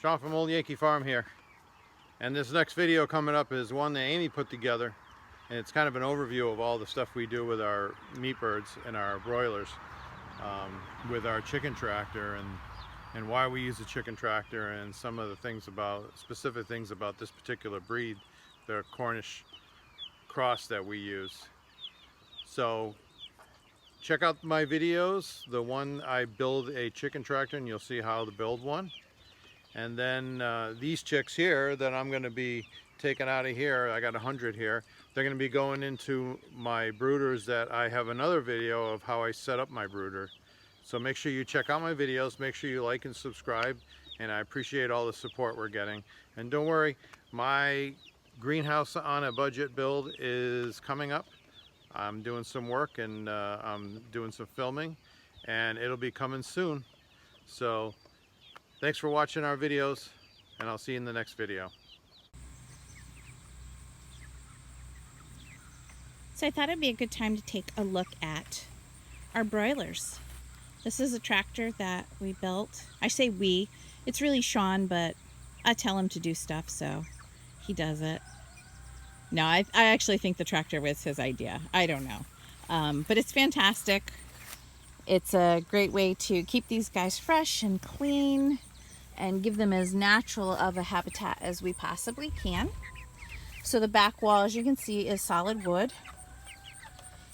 Sean from Old Yankee Farm here. And this next video coming up is one that Amy put together. And it's kind of an overview of all the stuff we do with our meat birds and our broilers. With our chicken tractor and why we use the chicken tractor and some of the things about, specific things about this particular breed, the Cornish cross that we use. So check out my videos. The one I build a chicken tractor, and you'll see how to build one. And then these chicks here that I'm going to be taking out of here, I got 100 here. They're going to be going into my brooders that I have another video of how I set up my brooder. So make sure you check out my videos, make sure you like and subscribe, and I appreciate all the support we're getting. And don't worry, my greenhouse on a budget build is coming up. I'm doing some work and I'm doing some filming, and it'll be coming soon. So thanks for watching our videos, and I'll see you in the next video. So I thought it'd be a good time to take a look at our broilers. This is a tractor that we built. I say we, it's really Sean, but I tell him to do stuff, so he does it. No, I actually think the tractor was his idea. I don't know. But it's fantastic. It's a great way to keep these guys fresh and clean and give them as natural of a habitat as we possibly can. So the back wall, as you can see, is solid wood.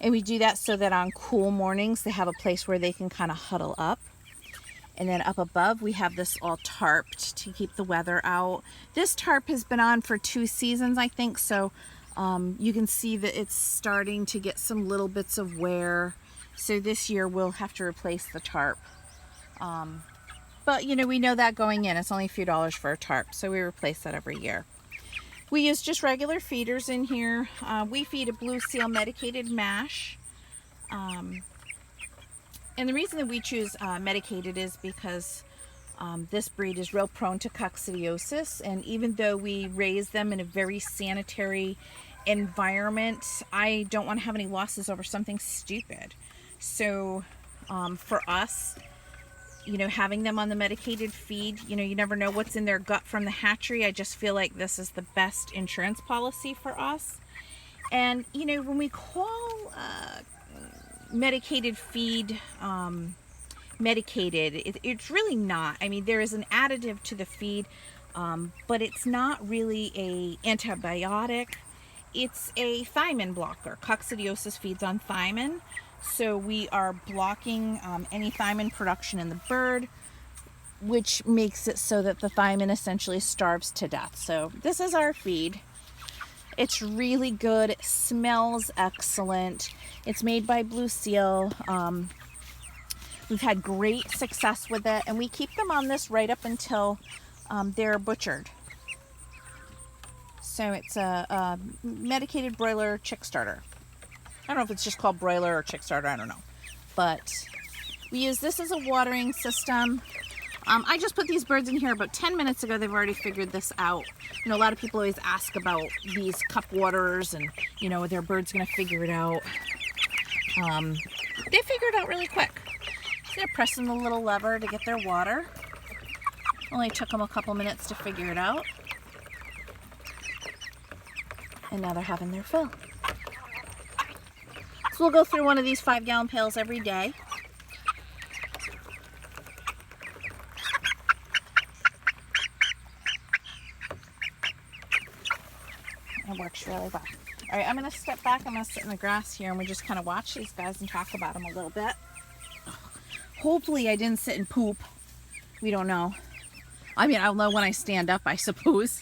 And we do that so that on cool mornings they have a place where they can kind of huddle up. And then up above we have this all tarped to keep the weather out. This tarp has been on for 2 seasons, I think, so you can see that it's starting to get some little bits of wear. So this year we'll have to replace the tarp. But you know, we know that going in, it's only a few dollars for a tarp, so we replace that every year. We use just regular feeders in here. We feed a Blue Seal medicated mash. And the reason that we choose medicated is because this breed is real prone to coccidiosis, and even though we raise them in a very sanitary environment, I don't want to have any losses over something stupid. So for us, you know, having them on the medicated feed, you know, you never know what's in their gut from the hatchery. I just feel like this is the best insurance policy for us. And you know, when we call medicated feed medicated, it's really not. I mean, there is an additive to the feed, but it's not really a antibiotic. It's a thiamine blocker. Coccidiosis feeds on thiamine, so we are blocking any thiamine production in the bird, which makes it so that the thiamine essentially starves to death. So this is our feed. It's really good. It smells excellent. It's made by Blue Seal. We've had great success with it, and we keep them on this right up until they're butchered. So it's a medicated broiler chick starter. I don't know if it's just called broiler or chick starter, I don't know. But we use this as a watering system. I just put these birds in here about 10 minutes ago. They've already figured this out. You know, a lot of people always ask about these cup waterers and, you know, are their birds going to figure it out? They figured it out really quick. So they're pressing the little lever to get their water. Only took them a couple minutes to figure it out. And now they're having their fill. So we'll go through one of these 5-gallon pails every day. It works really well. All right, I'm going to step back. I'm going to sit in the grass here, and we just kind of watch these guys and talk about them a little bit. Hopefully I didn't sit and poop. We don't know. I mean, I'll know when I stand up, I suppose.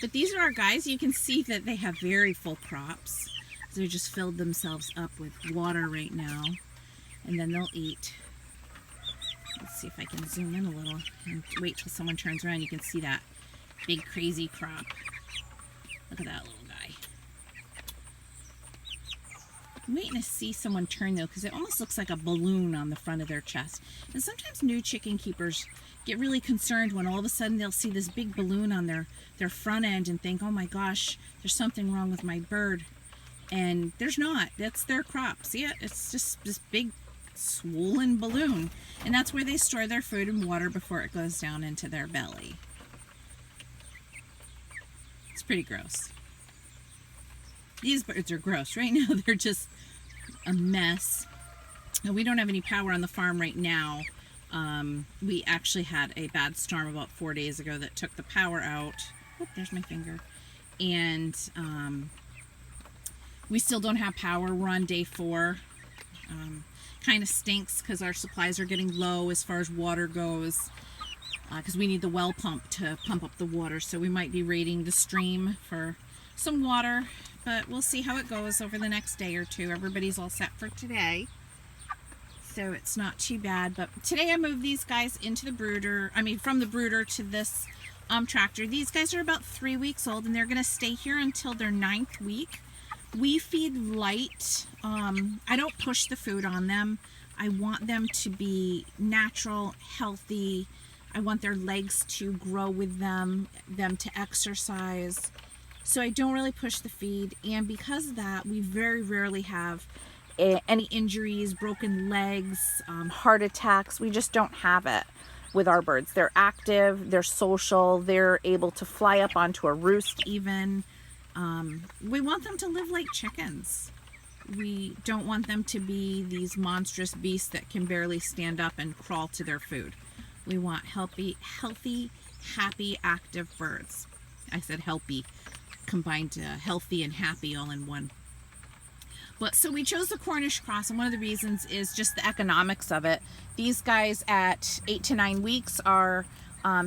But these are our guys. You can see that they have very full crops. They just filled themselves up with water right now, and then they'll eat. Let's see if I can zoom in a little and wait till someone turns around. You can see that big crazy crop. Look at that little guy. I'm waiting to see someone turn though, because it almost looks like a balloon on the front of their chest. And sometimes new chicken keepers get really concerned when all of a sudden they'll see this big balloon on their front end and think, oh my gosh, there's something wrong with my bird. And there's not. That's their crop. See it? It's just this big swollen balloon. And that's where they store their food and water before it goes down into their belly. It's pretty gross. These birds are gross. Right now they're just a mess. And we don't have any power on the farm right now. We actually had a bad storm about 4 days ago that took the power out. Oop, there's my finger. And we still don't have power. We're on day 4. Kind of stinks because our supplies are getting low as far as water goes, because we need the well pump to pump up the water. So we might be raiding the stream for some water, but we'll see how it goes over the next day or two. Everybody's all set for today, so it's not too bad. But today I moved these guys into the brooder, from the brooder to this tractor. These guys are about 3 weeks old, and they're going to stay here until their 9th week. We feed light. I don't push the food on them. I want them to be natural, healthy. I want their legs to grow with them to exercise. So I don't really push the feed. And because of that, we very rarely have any injuries, broken legs, heart attacks. We just don't have it with our birds. They're active, they're social, they're able to fly up onto a roost even. We want them to live like chickens. We don't want them to be these monstrous beasts that can barely stand up and crawl to their food. We want healthy, happy, active birds. I said healthy, combined to healthy and happy all in one. But so we chose the Cornish cross, and one of the reasons is just the economics of it. These guys at 8 to 9 weeks are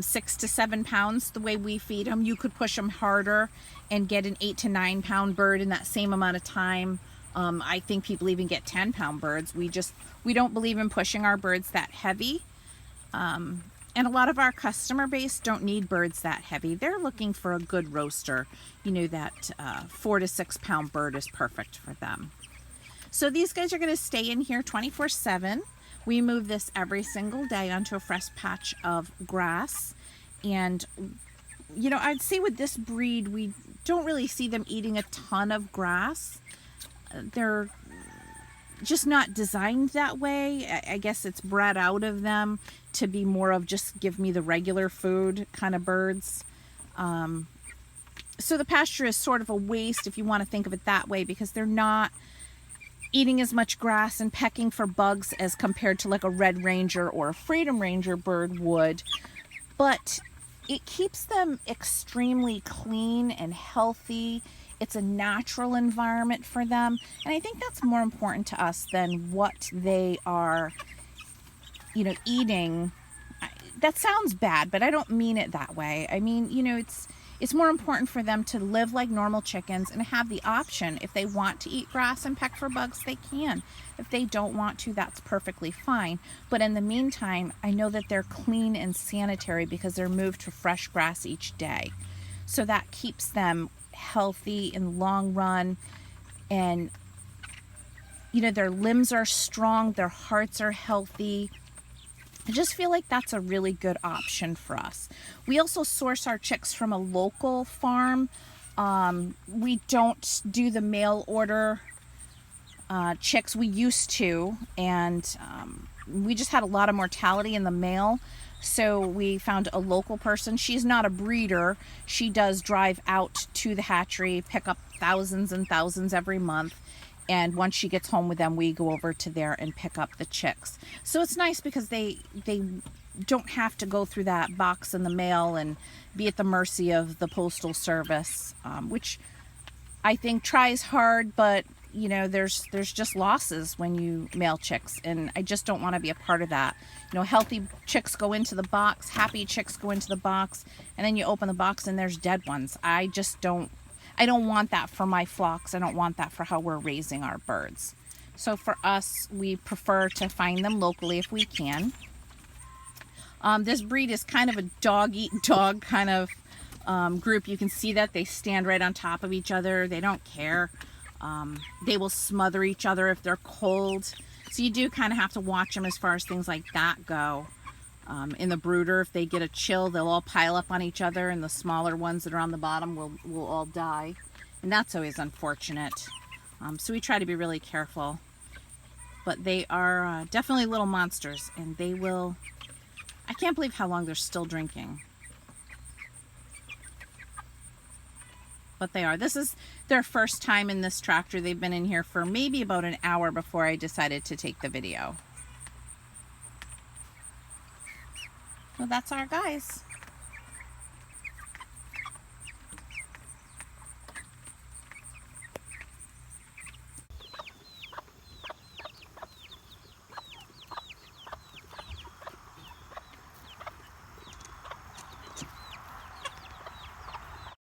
6 to 7 pounds. The way we feed them, you could push them harder and get an 8 to 9 pound bird in that same amount of time. I think people even get 10-pound birds. We don't believe in pushing our birds that heavy. And a lot of our customer base don't need birds that heavy. They're looking for a good roaster. You know, that 4 to 6 pound bird is perfect for them. So these guys are going to stay in here 24/7. We move this every single day onto a fresh patch of grass. And, you know, I'd say with this breed, we don't really see them eating a ton of grass. They're just not designed that way. I guess it's bred out of them to be more of just give me the regular food kind of birds. So the pasture is sort of a waste if you want to think of it that way, because they're not eating as much grass and pecking for bugs as compared to like a Red Ranger or a Freedom Ranger bird would. But it keeps them extremely clean and healthy. It's a natural environment for them. And I think that's more important to us than what they are, you know, eating. That sounds bad, but I don't mean it that way. I mean, you know, it's more important for them to live like normal chickens and have the option. If they want to eat grass and peck for bugs, they can. If they don't want to, that's perfectly fine. But in the meantime, I know that they're clean and sanitary because they're moved to fresh grass each day. So that keeps them healthy in long run. And, you know, their limbs are strong, their hearts are healthy. I just feel like that's a really good option for us. We also source our chicks from a local farm. We don't do the mail order chicks. We used to, and we just had a lot of mortality in the mail. So we found a local person. She's not a breeder. She does drive out to the hatchery, pick up thousands and thousands every month. And once she gets home with them, we go over to there and pick up the chicks. So it's nice because they don't have to go through that box in the mail and be at the mercy of the postal service, which I think tries hard, but you know, there's just losses when you mail chicks, and I just don't want to be a part of that. You know, healthy chicks go into the box, happy chicks go into the box, and then you open the box and there's dead ones. I don't want that for my flocks. I don't want that for how we're raising our birds. So for us, we prefer to find them locally if we can. This breed is kind of a dog-eat-dog kind of group. You can see that they stand right on top of each other. They don't care. They will smother each other if they're cold. So you do kind of have to watch them as far as things like that go. In the brooder, if they get a chill, they'll all pile up on each other, and the smaller ones that are on the bottom will all die. And that's always unfortunate. So we try to be really careful. but they are definitely little monsters, and they will, I can't believe how long they're still drinking. But they are. This is their first time in this tractor. They've been in here for maybe about an hour before I decided to take the video. So that's our guys.